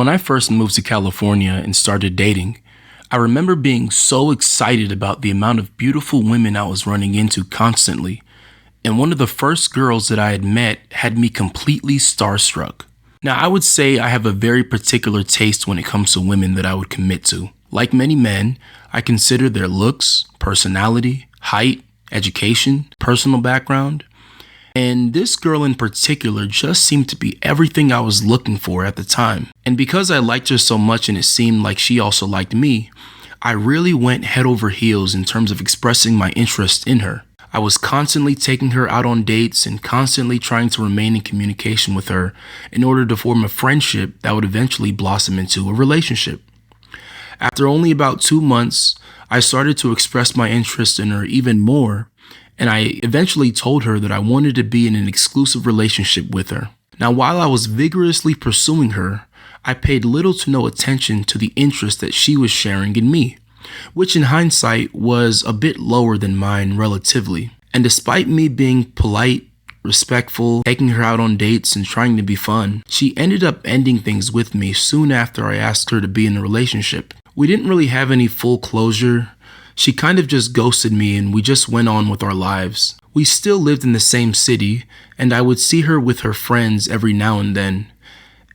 When I first moved to California and started dating, I remember being so excited about the amount of beautiful women I was running into constantly, and one of the first girls that I had met had me completely starstruck. Now, I would say I have a very particular taste when it comes to women that I would commit to. Like many men, I consider their looks, personality, height, education, personal background, and this girl in particular just seemed to be everything I was looking for at the time. And because I liked her so much and it seemed like she also liked me, I really went head over heels in terms of expressing my interest in her. I was constantly taking her out on dates and constantly trying to remain in communication with her in order to form a friendship that would eventually blossom into a relationship. After only about 2 months, I started to express my interest in her even more, and I eventually told her that I wanted to be in an exclusive relationship with her. Now, while I was vigorously pursuing her, I paid little to no attention to the interest that she was sharing in me, which in hindsight was a bit lower than mine relatively. And despite me being polite, respectful, taking her out on dates, and trying to be fun, she ended up ending things with me soon after I asked her to be in a relationship. We didn't really have any full closure. She kind of just ghosted me and we just went on with our lives. We still lived in the same city, and I would see her with her friends every now and then.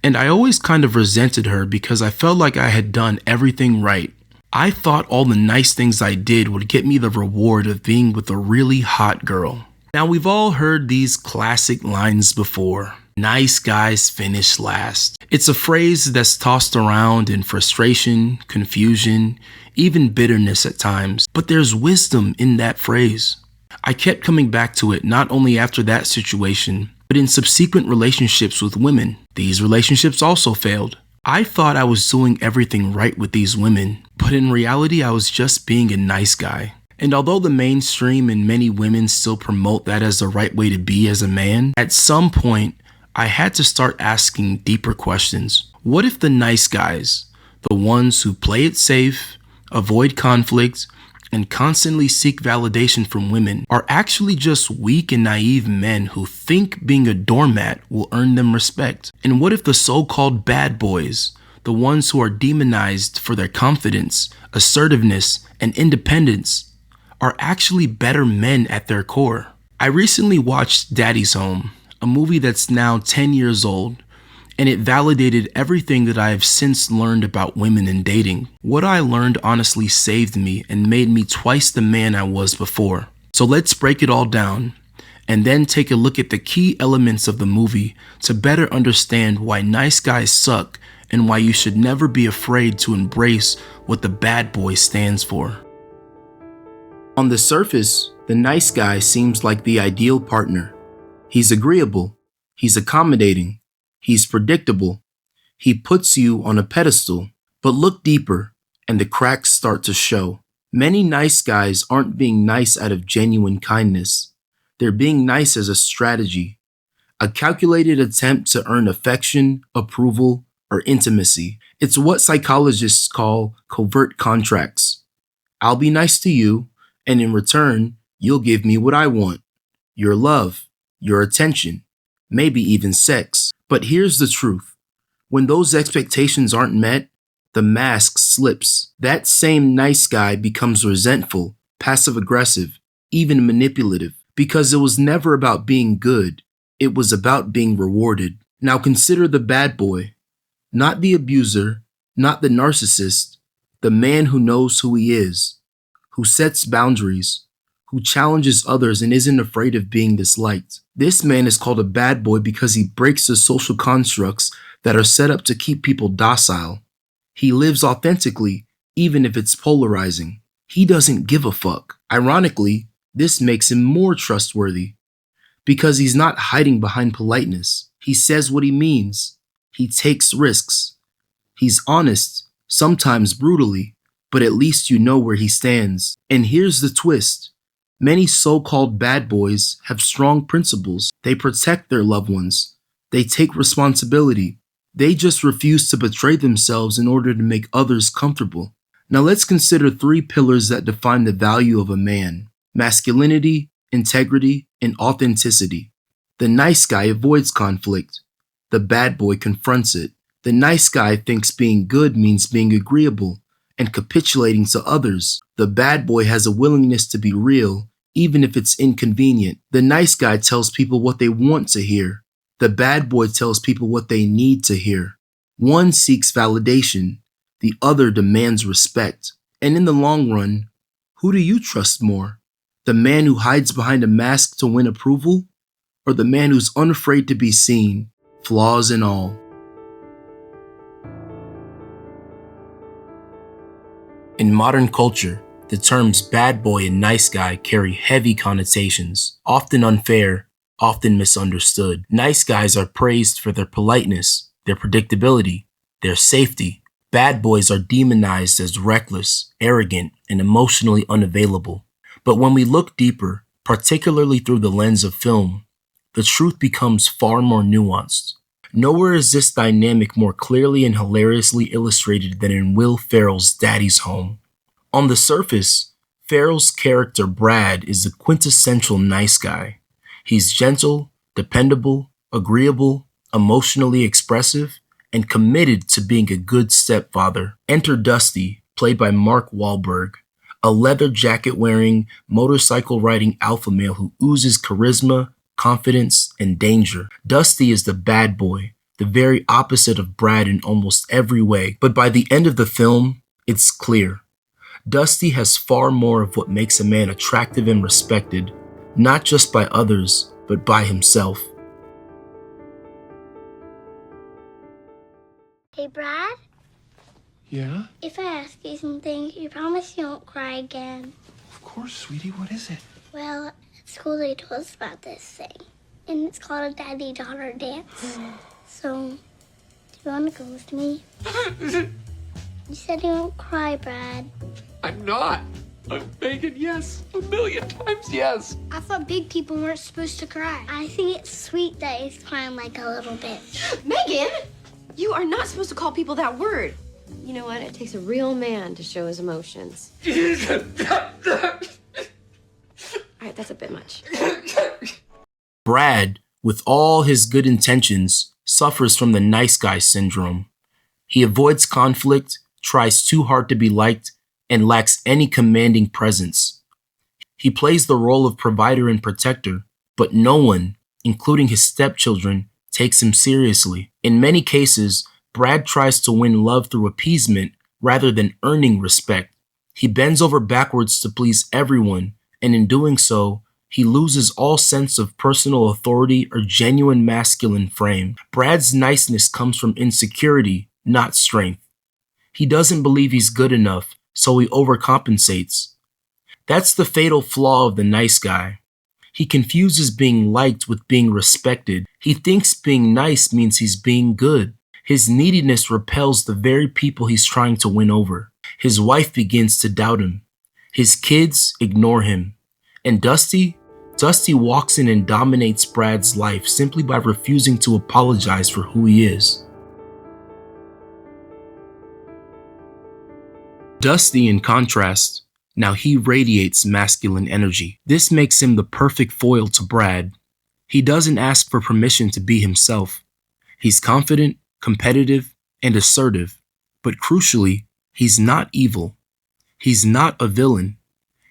And I always kind of resented her because I felt like I had done everything right. I thought all the nice things I did would get me the reward of being with a really hot girl. Now, we've all heard these classic lines before. Nice guys finish last. It's a phrase that's tossed around in frustration, confusion, even bitterness at times, but there's wisdom in that phrase. I kept coming back to it not only after that situation, but in subsequent relationships with women. These relationships also failed. I thought I was doing everything right with these women, but in reality I was just being a nice guy. And although the mainstream and many women still promote that as the right way to be as a man, at some point I had to start asking deeper questions. What if the nice guys, the ones who play it safe, avoid conflict, and constantly seek validation from women, are actually just weak and naive men who think being a doormat will earn them respect? And what if the so-called bad boys, the ones who are demonized for their confidence, assertiveness, and independence, are actually better men at their core? I recently watched Daddy's Home, a movie that's now 10 years old, and it validated everything that I have since learned about women and dating. What I learned honestly saved me and made me twice the man I was before. So let's break it all down, and then take a look at the key elements of the movie to better understand why nice guys suck and why you should never be afraid to embrace what the bad boy stands for. On the surface, the nice guy seems like the ideal partner. He's agreeable, he's accommodating, he's predictable, he puts you on a pedestal. But look deeper, and the cracks start to show. Many nice guys aren't being nice out of genuine kindness. They're being nice as a strategy, a calculated attempt to earn affection, approval, or intimacy. It's what psychologists call covert contracts. I'll be nice to you, and in return, you'll give me what I want: your love, your attention, maybe even sex. But here's the truth. When those expectations aren't met, the mask slips. That same nice guy becomes resentful, passive-aggressive, even manipulative, because it was never about being good. It was about being rewarded. Now consider the bad boy, not the abuser, not the narcissist, the man who knows who he is, who sets boundaries, who challenges others and isn't afraid of being disliked. This man is called a bad boy because he breaks the social constructs that are set up to keep people docile. He lives authentically, even if it's polarizing. He doesn't give a fuck. Ironically, this makes him more trustworthy because he's not hiding behind politeness. He says what he means. He takes risks. He's honest, sometimes brutally, but at least you know where he stands. And here's the twist. Many so-called bad boys have strong principles. They protect their loved ones. They take responsibility. They just refuse to betray themselves in order to make others comfortable. Now let's consider 3 pillars that define the value of a man: masculinity, integrity, and authenticity. The nice guy avoids conflict. The bad boy confronts it. The nice guy thinks being good means being agreeable and capitulating to others. The bad boy has a willingness to be real, even if it's inconvenient. The nice guy tells people what they want to hear. The bad boy tells people what they need to hear. One seeks validation, the other demands respect. And in the long run, who do you trust more? The man who hides behind a mask to win approval? Or the man who's unafraid to be seen, flaws and all? In modern culture, the terms bad boy and nice guy carry heavy connotations, often unfair, often misunderstood. Nice guys are praised for their politeness, their predictability, their safety. Bad boys are demonized as reckless, arrogant, and emotionally unavailable. But when we look deeper, particularly through the lens of film, the truth becomes far more nuanced. Nowhere is this dynamic more clearly and hilariously illustrated than in Will Ferrell's Daddy's Home. On the surface, Ferrell's character Brad is the quintessential nice guy. He's gentle, dependable, agreeable, emotionally expressive, and committed to being a good stepfather. Enter Dusty, played by Mark Wahlberg, a leather jacket wearing, motorcycle riding alpha male who oozes charisma, confidence, and danger. Dusty is the bad boy, the very opposite of Brad in almost every way. But by the end of the film, it's clear. Dusty has far more of what makes a man attractive and respected, not just by others, but by himself. Hey, Brad? Yeah? If I ask you something, you promise you won't cry again. Of course, sweetie. What is it? Well, at school they told us about this thing, and it's called a daddy-daughter dance. So, do you want to go with me? You said you won't cry, Brad. I'm not. I'm begging yes. 1,000,000 times yes. I thought big people weren't supposed to cry. I think it's sweet that he's crying like a little bitch. Megan, you are not supposed to call people that word. You know what? It takes a real man to show his emotions. All right, that's a bit much. Brad, with all his good intentions, suffers from the nice guy syndrome. He avoids conflict, tries too hard to be liked, and lacks any commanding presence. He plays the role of provider and protector, but no one, including his stepchildren, takes him seriously. In many cases, Brad tries to win love through appeasement rather than earning respect. He bends over backwards to please everyone, and in doing so, he loses all sense of personal authority or genuine masculine frame. Brad's niceness comes from insecurity, not strength. He doesn't believe he's good enough, so he overcompensates. That's the fatal flaw of the nice guy. He confuses being liked with being respected. He thinks being nice means he's being good. His neediness repels the very people he's trying to win over. His wife begins to doubt him. His kids ignore him. And Dusty walks in and dominates Brad's life simply by refusing to apologize for who he is. Dusty, in contrast, now he radiates masculine energy. This makes him the perfect foil to Brad. He doesn't ask for permission to be himself. He's confident, competitive, and assertive. But crucially, he's not evil. He's not a villain.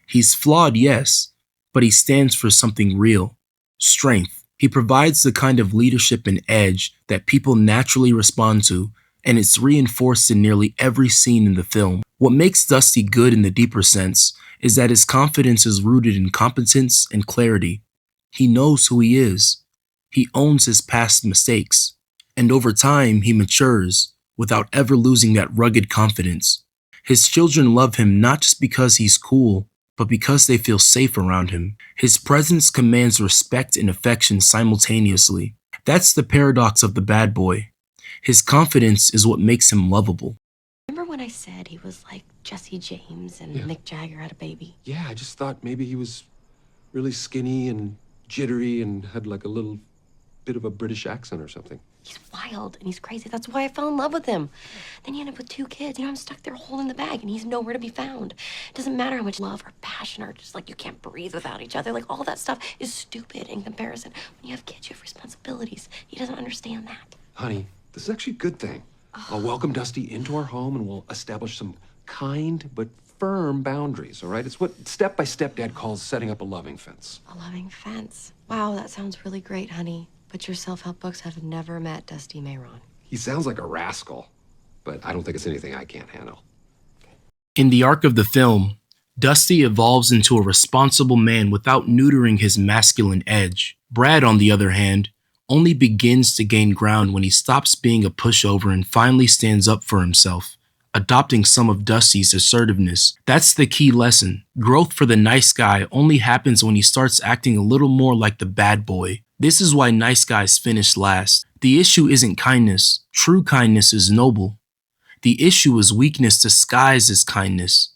He's flawed, yes, but he stands for something real: strength. He provides the kind of leadership and edge that people naturally respond to, and it's reinforced in nearly every scene in the film. What makes Dusty good in the deeper sense is that his confidence is rooted in competence and clarity. He knows who he is. He owns his past mistakes. And over time, he matures without ever losing that rugged confidence. His children love him not just because he's cool, but because they feel safe around him. His presence commands respect and affection simultaneously. That's the paradox of the bad boy. His confidence is what makes him lovable. Remember when I said he was like Jesse James and Mick Jagger had a baby? Yeah, I just thought maybe he was really skinny and jittery and had like a little bit of a British accent or something. He's wild and he's crazy. That's why I fell in love with him. Then you end up with 2 kids. You know, I'm stuck there holding the bag and he's nowhere to be found. It doesn't matter how much love or passion or just like you can't breathe without each other. Like all that stuff is stupid in comparison. When you have kids, you have responsibilities. He doesn't understand that. Honey, this is actually a good thing. I'll welcome Dusty into our home and we'll establish some kind but firm boundaries, all right? It's what step-by-step Dad calls setting up a loving fence. A loving fence. Wow, that sounds really great, honey. But your self-help books have never met Dusty Mayron. He sounds like a rascal, but I don't think it's anything I can't handle. In the arc of the film, Dusty evolves into a responsible man without neutering his masculine edge. Brad, on the other hand, only begins to gain ground when he stops being a pushover and finally stands up for himself, adopting some of Dusty's assertiveness. That's the key lesson. Growth for the nice guy only happens when he starts acting a little more like the bad boy. This is why nice guys finish last. The issue isn't kindness. True kindness is noble. The issue is weakness disguised as kindness.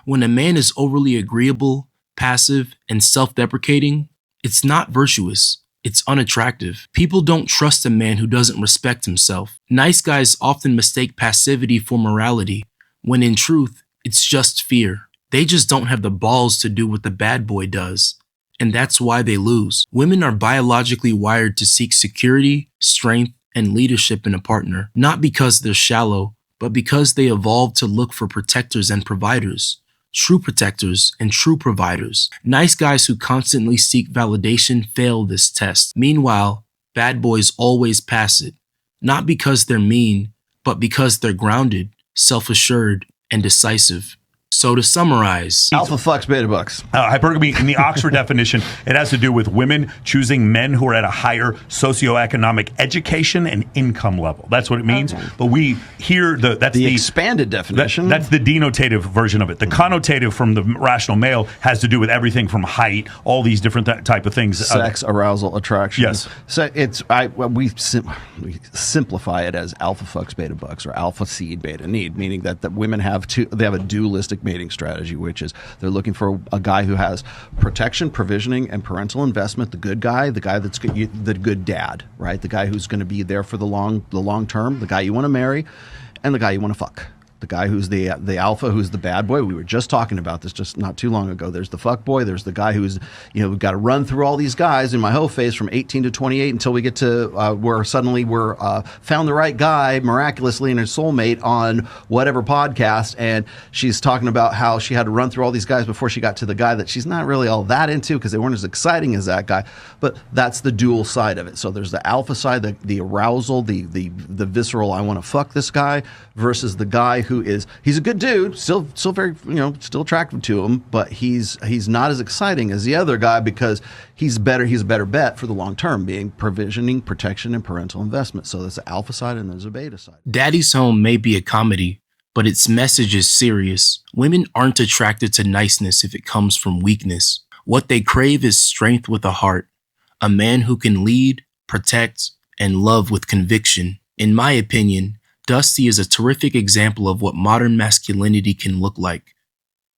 When a man is overly agreeable, passive, and self-deprecating, it's not virtuous. It's unattractive. People don't trust a man who doesn't respect himself. Nice guys often mistake passivity for morality, when in truth, it's just fear. They just don't have the balls to do what the bad boy does. And that's why they lose. Women are biologically wired to seek security, strength, and leadership in a partner, not because they're shallow, but because they evolved to look for protectors and providers. True protectors and true providers. Nice guys who constantly seek validation fail this test. Meanwhile, bad boys always pass it, not because they're mean, but because they're grounded, self-assured, and decisive. So to summarize, alpha fucks beta bucks. Hypergamy, in the Oxford definition, it has to do with women choosing men who are at a higher socioeconomic education and income level. That's what it means. Okay. But we hear that's the expanded definition. That's the denotative version of it. The connotative from the rational male has to do with everything from height, all these different type of things. Sex, arousal, attraction. Yes. So we simplify it as alpha fucks beta bucks, or alpha seed beta need, meaning that the women have a dualistic mating strategy, which is they're looking for a guy who has protection, provisioning, and parental investment. The good guy, the guy that's good, the good dad, right? The guy who's going to be there for the long term, the guy you want to marry, and the guy you want to fuck. The guy who's the alpha, who's the bad boy. We were just talking about this just not too long ago. There's the fuck boy. There's the guy who's, we've got to run through all these guys in my whole phase from 18 to 28 until we get to where suddenly we're found the right guy miraculously in her soulmate on whatever podcast. And she's talking about how she had to run through all these guys before she got to the guy that she's not really all that into because they weren't as exciting as that guy. But that's the dual side of it. So there's the alpha side, the arousal, the visceral, I want to fuck this guy, versus the guy who he's a good dude, still very, still attractive to him, but he's not as exciting as the other guy because he's a better bet for the long term, being provisioning, protection, and parental investment. So there's the alpha side and there's a beta side. Daddy's Home may be a comedy, but its message is serious. Women aren't attracted to niceness if it comes from weakness. What they crave is strength with a heart, a man who can lead, protect, and love with conviction. In my opinion, Dusty is a terrific example of what modern masculinity can look like.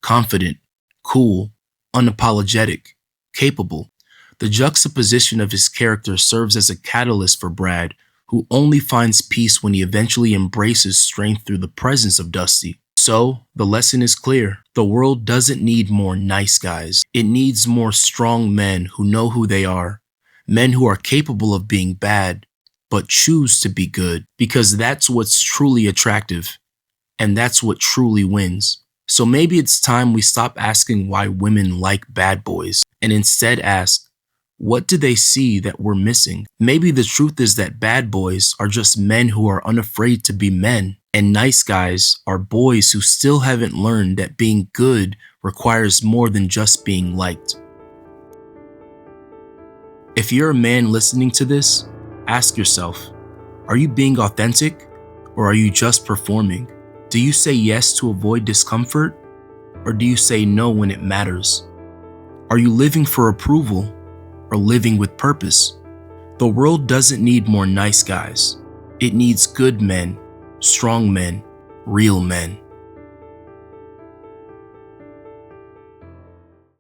Confident, cool, unapologetic, capable. The juxtaposition of his character serves as a catalyst for Brad, who only finds peace when he eventually embraces strength through the presence of Dusty. So, the lesson is clear. The world doesn't need more nice guys. It needs more strong men who know who they are. Men who are capable of being bad, but choose to be good, because that's what's truly attractive, and that's what truly wins. So maybe it's time we stop asking why women like bad boys, and instead ask, what do they see that we're missing? Maybe the truth is that bad boys are just men who are unafraid to be men, and nice guys are boys who still haven't learned that being good requires more than just being liked. If you're a man listening to this, ask yourself, are you being authentic, or are you just performing? Do you say yes to avoid discomfort, or do you say no when it matters? Are you living for approval, or living with purpose? The world doesn't need more nice guys. It needs good men, strong men, real men.